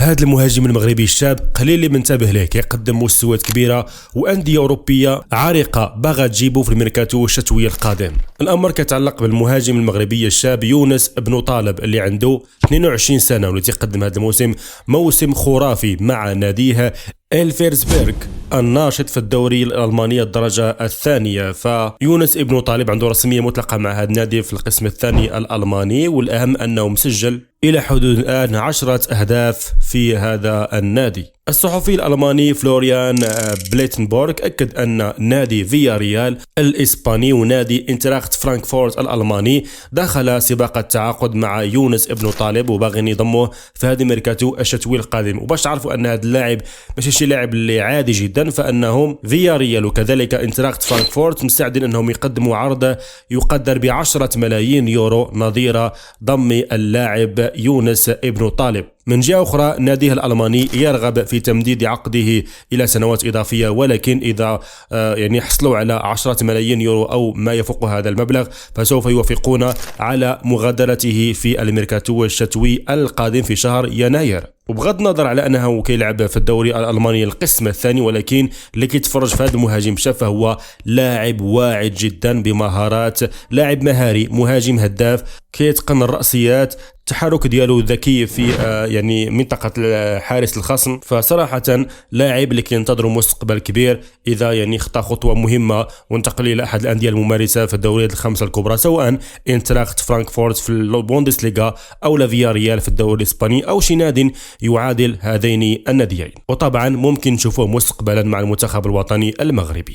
هذا المهاجم المغربي الشاب قليل اللي منتبه له، كيقدم مستويات كبيره وانديه اوروبيه عريقه باغا تجيبو في الميركاتو الشتوي القادم. الامر كيتعلق بالمهاجم المغربي الشاب يونس بن طالب اللي عنده 22 سنه واللي تيقدم هذا الموسم موسم خرافي مع ناديه إلفيرسبيرغ الناشط في الدوري الألماني الدرجة الثانية. فيونس ابن طالب عنده رسمية مطلقة مع هذا النادي في القسم الثاني الألماني، والأهم أنه مسجل إلى حدود الآن 10 أهداف في هذا النادي. الصحفي الألماني فلوريان بليتنبورغ أكد أن نادي فياريال الإسباني ونادي انتراخت فرانكفورت الألماني دخل سباق التعاقد مع يونس ابن طالب وباغين يضموه في هذا الميركاتو الشتوي القادم. وباش تعرفوا أن هذا اللاعب ماشي شي لاعب اللي عادي جدا، فأنهم فياريال وكذلك انتراخت فرانكفورت مستعدين أنهم يقدموا عرض يقدر ب10 ملايين يورو نظير ضم اللاعب يونس ابن طالب. من جهة أخرى ناديه الألماني يرغب في تمديد عقده إلى سنوات إضافية، ولكن إذا حصلوا على 10 ملايين يورو أو ما يفوق هذا المبلغ فسوف يوافقون على مغادرته في الميركاتو الشتوي القادم في شهر يناير. وبغض النظر على انه كيلعب في الدوري الالماني القسم الثاني، ولكن اللي كيتفرج في هذا المهاجم شاف فهو لاعب واعد جدا بمهارات، لاعب مهاري، مهاجم هداف، كيتقن الرأسيات، التحرك ديالو ذكي في منطقة حارس الخصم. فصراحة لاعب اللي كينتظر مستقبل كبير إذا خطى خطوة مهمة وانتقل إلى أحد الأندية الممارسة في الدوريات الخمسة الكبرى، سواء انتراخت فرانكفورت في البوندسليغا أو لافياريال في الدوري الإسباني أو شي نادي يعادل هذين الناديين. وطبعا ممكن نشوفوه مستقبلا مع المنتخب الوطني المغربي.